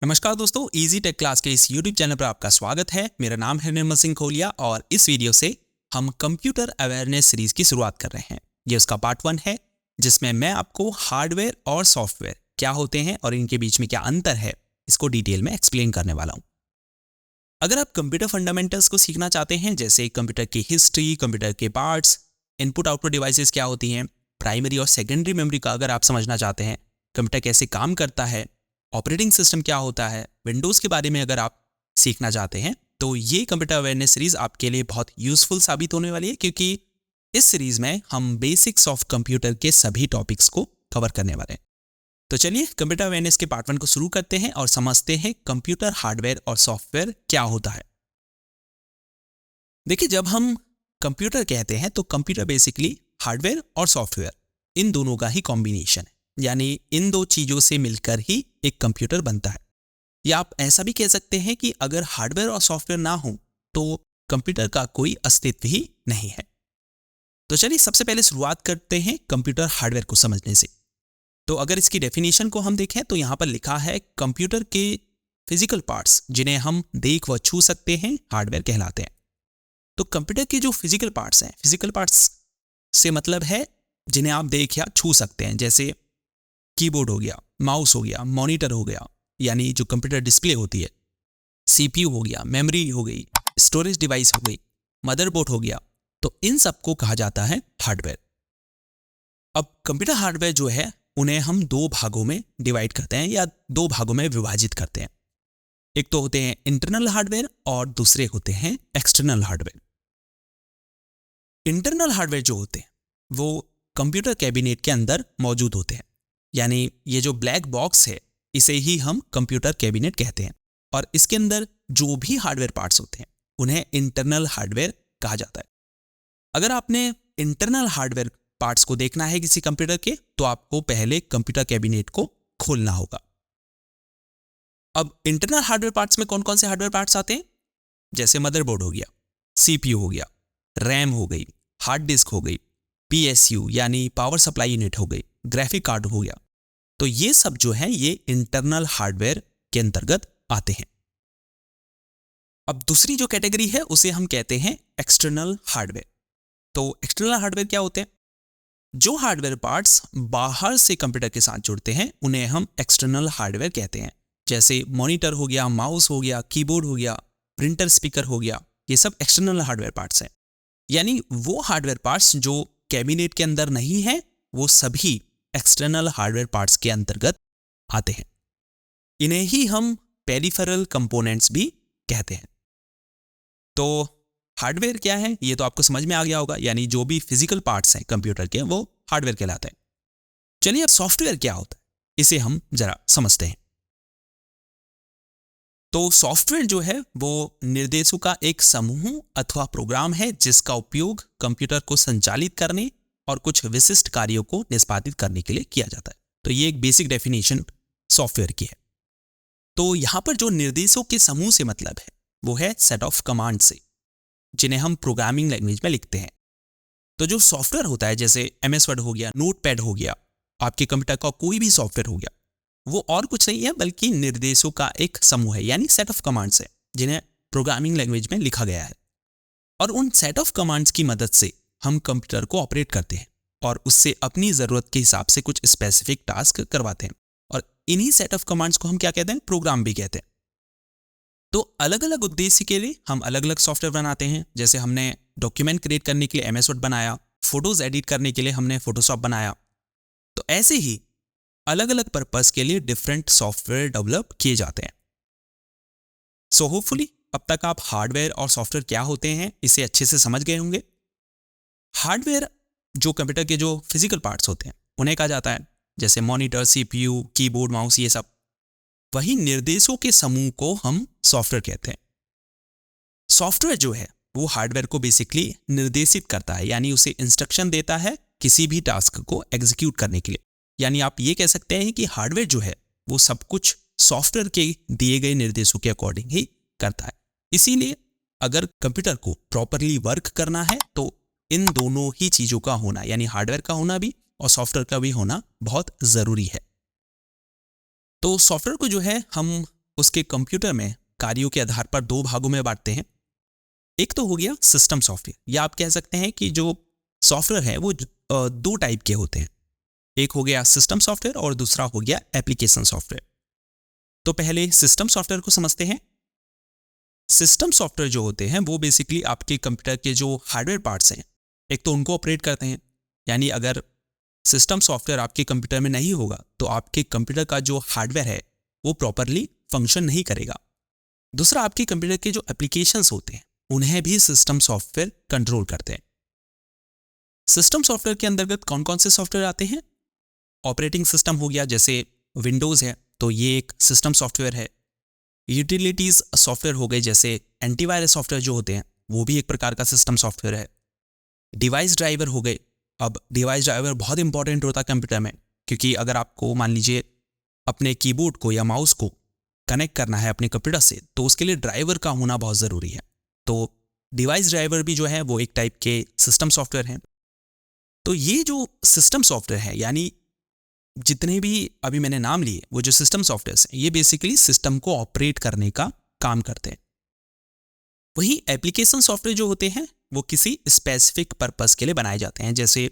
नमस्कार दोस्तों, easy take class के इस यूट्यूब चैनल पर आपका स्वागत है। मेरा नाम है निर्मल सिंह खोलिया और इस वीडियो से हम कंप्यूटर अवेयरनेस सीरीज की शुरुआत कर रहे हैं। ये उसका पार्ट 1 है जिसमें मैं आपको हार्डवेयर और सॉफ्टवेयर क्या होते हैं और इनके बीच में क्या अंतर है इसको डिटेल में एक्सप्लेन करने वाला हूँ। अगर आप कंप्यूटर फंडामेंटल्स को सीखना चाहते हैं, जैसे कंप्यूटर की हिस्ट्री, कंप्यूटर के पार्ट्स, इनपुट आउटपुट डिवाइसेस क्या होती हैं, प्राइमरी और सेकेंडरी मेमोरी का अगर आप समझना चाहते हैं, कंप्यूटर कैसे काम करता है, ऑपरेटिंग सिस्टम क्या होता है, विंडोज़ के बारे में अगर आप सीखना चाहते हैं, तो ये कंप्यूटर अवेयरनेस सीरीज आपके लिए बहुत यूजफुल साबित होने वाली है, क्योंकि इस सीरीज में हम बेसिक्स ऑफ कंप्यूटर के सभी टॉपिक्स को कवर करने वाले हैं। तो चलिए कंप्यूटर अवेयरनेस के पार्ट 1 को शुरू करते हैं और समझते हैं कंप्यूटर हार्डवेयर और सॉफ्टवेयर क्या होता है। देखिए, जब हम कंप्यूटर कहते हैं तो कंप्यूटर बेसिकली हार्डवेयर और सॉफ्टवेयर इन दोनों का ही कॉम्बिनेशन है, यानी इन दो चीजों से मिलकर ही एक कंप्यूटर बनता है। या आप ऐसा भी कह सकते हैं कि अगर हार्डवेयर और सॉफ्टवेयर ना हो तो कंप्यूटर का कोई अस्तित्व ही नहीं है। तो चलिए सबसे पहले शुरुआत करते हैं कंप्यूटर हार्डवेयर को समझने से। तो अगर इसकी डेफिनेशन को हम देखें तो यहाँ पर लिखा है कंप्यूटर के फिजिकल पार्ट्स जिन्हें हम देख व छू सकते हैं हार्डवेयर कहलाते हैं। तो कंप्यूटर के जो फिजिकल पार्ट्स हैं, फिजिकल पार्ट्स से मतलब है जिन्हें आप देख या छू सकते हैं, जैसे कीबोर्ड हो गया, माउस हो गया, मॉनिटर हो गया, यानी जो कंप्यूटर डिस्प्ले होती है, सीपीयू हो गया, मेमोरी हो गई, स्टोरेज डिवाइस हो गई, मदरबोर्ड हो गया। तो इन सबको कहा जाता है हार्डवेयर। अब कंप्यूटर हार्डवेयर जो है उन्हें हम दो भागों में डिवाइड करते हैं या दो भागों में विभाजित करते हैं। एक तो होते हैं इंटरनल हार्डवेयर और दूसरे होते हैं एक्सटर्नल हार्डवेयर। इंटरनल हार्डवेयर जो होते हैं वो कंप्यूटर कैबिनेट के अंदर मौजूद होते हैं, यानी ये जो ब्लैक बॉक्स है इसे ही हम कंप्यूटर कैबिनेट कहते हैं, और इसके अंदर जो भी हार्डवेयर पार्ट्स होते हैं उन्हें इंटरनल हार्डवेयर कहा जाता है। अगर आपने इंटरनल हार्डवेयर पार्ट्स को देखना है किसी कंप्यूटर के, तो आपको पहले कंप्यूटर कैबिनेट को खोलना होगा। अब इंटरनल हार्डवेयर पार्ट्स में कौन कौन से हार्डवेयर पार्ट्स आते हैं, जैसे मदरबोर्ड हो गया, सीपीयू हो गया, रैम हो गई, हार्ड डिस्क हो गई, पीएसयू यानी पावर सप्लाई यूनिट हो गई, ग्राफिक कार्ड हो गया। तो ये सब जो है ये इंटरनल हार्डवेयर के अंतर्गत आते हैं। अब दूसरी जो कैटेगरी है उसे हम कहते हैं एक्सटर्नल हार्डवेयर। तो एक्सटर्नल हार्डवेयर क्या होते हैं? जो हार्डवेयर पार्ट्स बाहर से कंप्यूटर के साथ जुड़ते हैं उन्हें हम एक्सटर्नल हार्डवेयर कहते हैं, जैसे मॉनिटर हो गया, माउस हो गया, कीबोर्ड हो गया, प्रिंटर स्पीकर हो गया। ये सब एक्सटर्नल हार्डवेयर पार्ट्स हैं, यानी वो हार्डवेयर पार्ट्स जो कैबिनेट के अंदर नहीं है वो सभी एक्सटर्नल हार्डवेयर पार्ट्स के अंतर्गत आते हैं। इन्हें ही हम पेरिफेरल कंपोनेंट्स भी कहते हैं। तो हार्डवेयर क्या है ये तो आपको समझ में आ गया होगा, यानी जो भी फिजिकल पार्ट्स हैं कंप्यूटर के वो हार्डवेयर कहलाते हैं। चलिए अब सॉफ्टवेयर क्या होता है इसे हम जरा समझते हैं। तो सॉफ्टवेयर जो है वो निर्देशों का एक समूह अथवा प्रोग्राम है जिसका उपयोग कंप्यूटर को संचालित करने और कुछ विशिष्ट कार्यों को निष्पादित करने के लिए किया जाता है। तो ये एक बेसिक डेफिनेशन सॉफ्टवेयर की है। तो यहाँ पर जो निर्देशों के समूह से मतलब है वो है सेट ऑफ कमांड से, जिन्हें हम प्रोग्रामिंग लैंग्वेज में लिखते हैं। तो जो सॉफ्टवेयर होता है, जैसे MS वर्ड हो गया, नोटपैड हो गया, आपके कंप्यूटर का कोई भी सॉफ्टवेयर हो गया, वो और कुछ नहीं है बल्कि निर्देशों का एक समूह है, यानी सेट ऑफ कमांड्स है जिन्हें प्रोग्रामिंग लैंग्वेज में लिखा गया है। और उन सेट ऑफ कमांड्स की मदद से हम कंप्यूटर को ऑपरेट करते हैं और उससे अपनी ज़रूरत के हिसाब से कुछ स्पेसिफिक टास्क करवाते हैं। और इन्हीं सेट ऑफ कमांड्स को हम क्या कहते हैं? प्रोग्राम भी कहते हैं। तो अलग अलग उद्देश्य के लिए हम अलग अलग सॉफ्टवेयर बनाते हैं। जैसे हमने डॉक्यूमेंट क्रिएट करने के लिए MS वर्ड बनाया, फोटोज एडिट करने के लिए हमने फोटोशॉप बनाया। तो ऐसे ही अलग अलग पर्पस के लिए डिफरेंट सॉफ्टवेयर डेवलप किए जाते हैं। सो होपफुली अब तक आप हार्डवेयर और सॉफ्टवेयर क्या होते हैं इसे अच्छे से समझ गए होंगे। हार्डवेयर जो कंप्यूटर के जो फिजिकल पार्ट्स होते हैं उन्हें कहा जाता है, जैसे मॉनिटर, सीपीयू, कीबोर्ड, माउस, ये सब। वही निर्देशों के समूह को हम सॉफ्टवेयर कहते हैं। सॉफ्टवेयर जो है वो हार्डवेयर को बेसिकली निर्देशित करता है, यानी उसे इंस्ट्रक्शन देता है किसी भी टास्क को एग्जीक्यूट करने के लिए। यानी आप ये कह सकते हैं कि हार्डवेयर जो है वो सब कुछ सॉफ्टवेयर के दिए गए निर्देशों के अकॉर्डिंग ही करता है। इसीलिए अगर कंप्यूटर को प्रॉपरली वर्क करना है तो इन दोनों ही चीज़ों का होना, यानी हार्डवेयर का होना भी और सॉफ्टवेयर का भी होना बहुत ज़रूरी है। तो सॉफ्टवेयर को जो है हम उसके कंप्यूटर में कार्यों के आधार पर दो भागों में बांटते हैं। एक तो हो गया सिस्टम सॉफ्टवेयर, या आप कह सकते हैं कि जो सॉफ्टवेयर है वो दो टाइप के होते हैं। एक हो गया सिस्टम सॉफ्टवेयर और दूसरा हो गया एप्लीकेशन सॉफ्टवेयर। तो पहले सिस्टम सॉफ्टवेयर को समझते हैं। सिस्टम सॉफ्टवेयर जो होते हैं वो बेसिकली आपके कंप्यूटर के जो हार्डवेयर पार्ट्स हैं, एक तो उनको ऑपरेट करते हैं, यानी अगर सिस्टम सॉफ्टवेयर आपके कंप्यूटर में नहीं होगा तो आपके कंप्यूटर का जो हार्डवेयर है वो प्रॉपरली फंक्शन नहीं करेगा। दूसरा, आपके कंप्यूटर के जो एप्लीकेशंस होते हैं उन्हें भी सिस्टम सॉफ्टवेयर कंट्रोल करते हैं। सिस्टम सॉफ्टवेयर के अंतर्गत कौन कौन से सॉफ्टवेयर आते हैं? ऑपरेटिंग सिस्टम हो गया, जैसे विंडोज़ है तो ये एक सिस्टम सॉफ्टवेयर है। यूटिलिटीज़ सॉफ्टवेयर हो गए, जैसे एंटीवायरस सॉफ्टवेयर जो होते हैं वो भी एक प्रकार का सिस्टम सॉफ्टवेयर है। डिवाइस ड्राइवर हो गए। अब डिवाइस ड्राइवर बहुत इंपॉर्टेंट होता है कंप्यूटर में, क्योंकि अगर आपको मान लीजिए अपने कीबोर्ड को या माउस को कनेक्ट करना है अपने कंप्यूटर से, तो उसके लिए ड्राइवर का होना बहुत ज़रूरी है। तो डिवाइस ड्राइवर भी जो है वो एक टाइप के सिस्टम सॉफ्टवेयर हैं। तो ये जो सिस्टम सॉफ्टवेयर है, यानी जितने भी अभी मैंने नाम लिए वो जो सिस्टम सॉफ्टवेयर हैं, ये बेसिकली सिस्टम को ऑपरेट करने का काम करते हैं। वही एप्लीकेशन सॉफ्टवेयर जो होते हैं वो किसी स्पेसिफिक पर्पस के लिए बनाए जाते हैं, जैसे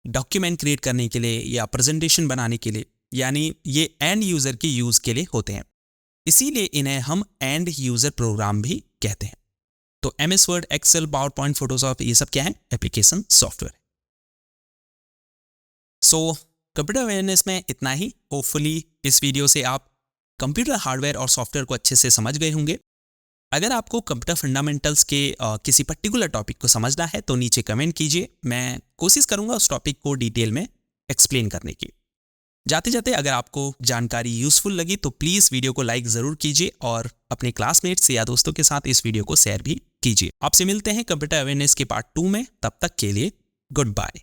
डॉक्यूमेंट क्रिएट करने के लिए या प्रेजेंटेशन बनाने के लिए, यानी ये एंड यूज़र के यूज़ के लिए होते हैं। इसीलिए इन्हें हम एंड यूज़र प्रोग्राम भी कहते हैं। तो MS word, Excel, PowerPoint, Photoshop, ये सब क्या है? Application software. So computer awareness में इतना ही। होपफुली इस वीडियो से आप कंप्यूटर हार्डवेयर और सॉफ्टवेयर को अच्छे से समझ गए होंगे। अगर आपको कंप्यूटर फंडामेंटल्स के किसी पर्टिकुलर टॉपिक को समझना है तो नीचे कमेंट कीजिए, मैं कोशिश करूंगा उस टॉपिक को डिटेल में एक्सप्लेन करने की। जाते जाते अगर आपको जानकारी यूजफुल लगी तो प्लीज़ वीडियो को लाइक ज़रूर कीजिए और अपने क्लासमेट्स या दोस्तों के साथ इस वीडियो को शेयर भी कीजिए। आपसे मिलते हैं कंप्यूटर अवेयरनेस के पार्ट 2 में। तब तक के लिए गुड बाय।